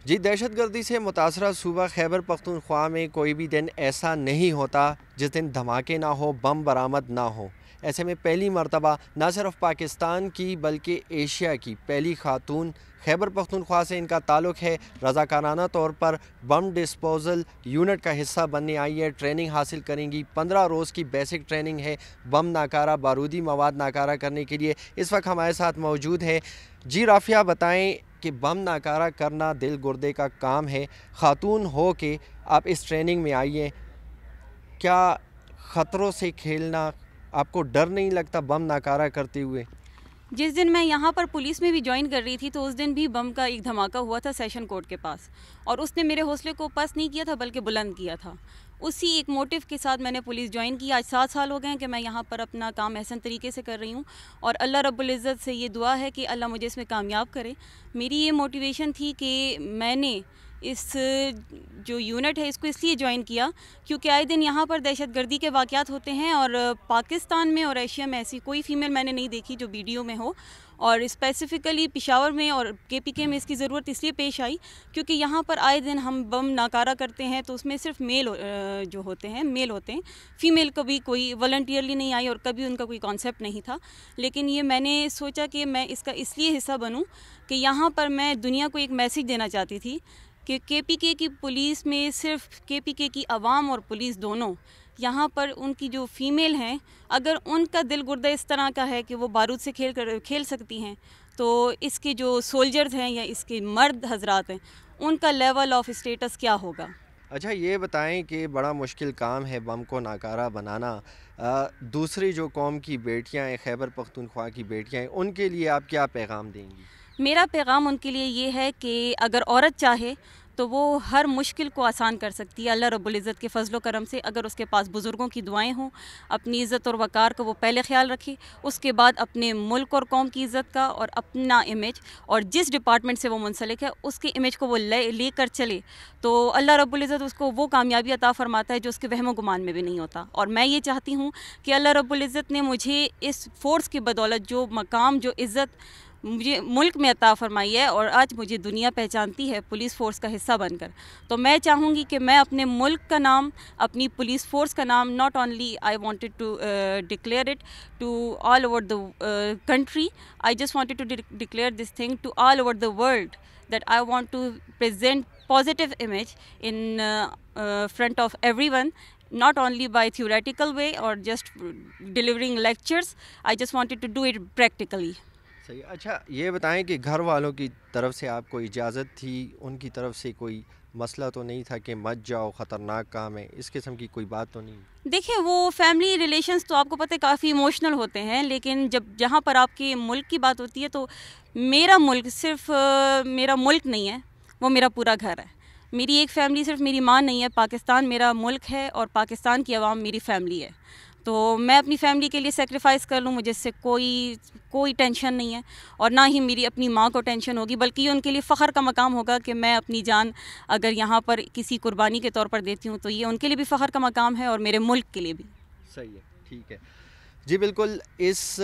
جی دہشت گردی سے متاثرہ صوبہ خیبر پختونخوا میں کوئی بھی دن ایسا نہیں ہوتا جس دن دھماکے نہ ہو، بم برآمد نہ ہو۔ ایسے میں پہلی مرتبہ نہ صرف پاکستان کی بلکہ ایشیا کی پہلی خاتون خیبر پختونخوا سے ان کا تعلق ہے، رضاکارانہ طور پر بم ڈسپوزل یونٹ کا حصہ بننے آئی ہے، ٹریننگ حاصل کریں گی۔ 15 روز کی بیسک ٹریننگ ہے بم ناکارہ بارودی مواد ناکارہ کرنے کے لیے۔ اس وقت ہمارے ساتھ موجود ہے جی رافیہ، بتائیں کہ بم ناکارہ کرنا دل گردے کا کام ہے، خاتون ہو کے آپ اس ٹریننگ میں آئیے، کیا خطروں سے کھیلنا، آپ کو ڈر نہیں لگتا بم ناکارہ کرتے ہوئے؟ جس دن میں یہاں پر پولیس میں بھی جوائن کر رہی تھی تو اس دن بھی بم کا ایک دھماکہ ہوا تھا سیشن کورٹ کے پاس، اور اس نے میرے حوصلے کو پست نہیں کیا تھا بلکہ بلند کیا تھا۔ اسی ایک موٹیو کے ساتھ میں نے پولیس جوائن کی۔ آج 7 سال ہو گئے ہیں کہ میں یہاں پر اپنا کام احسن طریقے سے کر رہی ہوں، اور اللہ رب العزت سے یہ دعا ہے کہ اللہ مجھے اس میں کامیاب کرے۔ میری یہ موٹیویشن تھی کہ میں نے اس جو یونٹ ہے اس کو اس لیے جوائن کیا کیونکہ آئے دن یہاں پر دہشت گردی کے واقعات ہوتے ہیں، اور پاکستان میں اور ایشیا میں ایسی کوئی فیمیل میں نے نہیں دیکھی جو ویڈیو میں ہو، اور اسپیسیفکلی پشاور میں اور KPK میں اس کی ضرورت اس لیے پیش آئی کیونکہ یہاں پر آئے دن ہم بم ناکارہ کرتے ہیں تو اس میں صرف میل ہوتے ہیں، فیمیل کبھی کوئی والنٹیئرلی نہیں آئی اور کبھی ان کا کوئی کانسیپٹ نہیں تھا۔ لیکن یہ میں نے سوچا کہ میں اس کا اس لیے حصہ بنوں کہ یہاں پر میں دنیا کو ایک میسیج دینا چاہتی تھی کہ KPK کی پولیس میں صرف KPK کی عوام اور پولیس دونوں، یہاں پر ان کی جو فیمیل ہیں، اگر ان کا دل گردہ اس طرح کا ہے کہ وہ بارود سے کھیل سکتی ہیں، تو اس کے جو سولجرز ہیں یا اس کے مرد حضرات ہیں ان کا لیول آف اسٹیٹس کیا ہوگا۔ اچھا یہ بتائیں کہ بڑا مشکل کام ہے بم کو ناکارہ بنانا، دوسری جو قوم کی بیٹیاں ہیں، خیبر پختونخوا کی بیٹیاں ہیں، ان کے لیے آپ کیا پیغام دیں گی؟ میرا پیغام ان کے لیے یہ ہے کہ اگر عورت چاہے تو وہ ہر مشکل کو آسان کر سکتی ہے اللہ رب العزت کے فضل و کرم سے، اگر اس کے پاس بزرگوں کی دعائیں ہوں، اپنی عزت اور وقار کا وہ پہلے خیال رکھے، اس کے بعد اپنے ملک اور قوم کی عزت کا اور اپنا امیج، اور جس ڈپارٹمنٹ سے وہ منسلک ہے اس کے امیج کو وہ لے کر چلے تو اللہ رب العزت اس کو وہ کامیابی عطا فرماتا ہے جو اس کے وہم و گمان میں بھی نہیں ہوتا۔ اور میں یہ چاہتی ہوں کہ اللہ رب العزت نے مجھے اس فورس کی بدولت جو مقام، جو عزت مجھے ملک میں عطا فرمائی ہے، اور آج مجھے دنیا پہچانتی ہے پولیس فورس کا حصہ بن کر، تو میں چاہوں گی کہ میں اپنے ملک کا نام، اپنی پولیس فورس کا نام، not only I wanted to declare it to all over the country, I just wanted to declare this thing to all over the world that I want to present positive image in front of everyone, not only by theoretical way or just delivering lectures. I just wanted to do it practically. صحیح۔ اچھا یہ بتائیں کہ گھر والوں کی طرف سے آپ کو اجازت تھی، ان کی طرف سے کوئی مسئلہ تو نہیں تھا کہ مت جاؤ خطرناک کام ہے، اس قسم کی کوئی بات تو نہیں؟ دیکھیں وہ فیملی ریلیشنز تو آپ کو پتہ ہے کافی ایموشنل ہوتے ہیں، لیکن جہاں پر آپ کے ملک کی بات ہوتی ہے تو میرا ملک صرف میرا ملک نہیں ہے، وہ میرا پورا گھر ہے۔ میری ایک فیملی صرف میری ماں نہیں ہے، پاکستان میرا ملک ہے اور پاکستان کی عوام میری فیملی ہے، تو میں اپنی فیملی کے لیے سیکریفائز کر لوں، مجھے اس سے کوئی ٹینشن نہیں ہے، اور نہ ہی میری اپنی ماں کو ٹینشن ہوگی، بلکہ یہ ان کے لیے فخر کا مقام ہوگا کہ میں اپنی جان اگر یہاں پر کسی قربانی کے طور پر دیتی ہوں تو یہ ان کے لیے بھی فخر کا مقام ہے اور میرے ملک کے لیے بھی۔ صحیح ہے، ٹھیک ہے جی بالکل۔ اس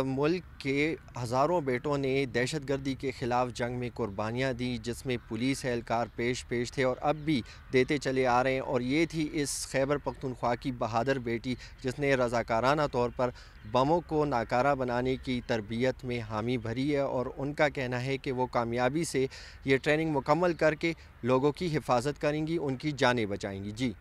ملک کے ہزاروں بیٹوں نے دہشت گردی کے خلاف جنگ میں قربانیاں دی، جس میں پولیس اہلکار پیش تھے اور اب بھی دیتے چلے آ رہے ہیں، اور یہ تھی اس خیبر پختونخوا کی بہادر بیٹی جس نے رضاکارانہ طور پر بموں کو ناکارہ بنانے کی تربیت میں حامی بھری ہے، اور ان کا کہنا ہے کہ وہ کامیابی سے یہ ٹریننگ مکمل کر کے لوگوں کی حفاظت کریں گی، ان کی جانیں بچائیں گی۔ جی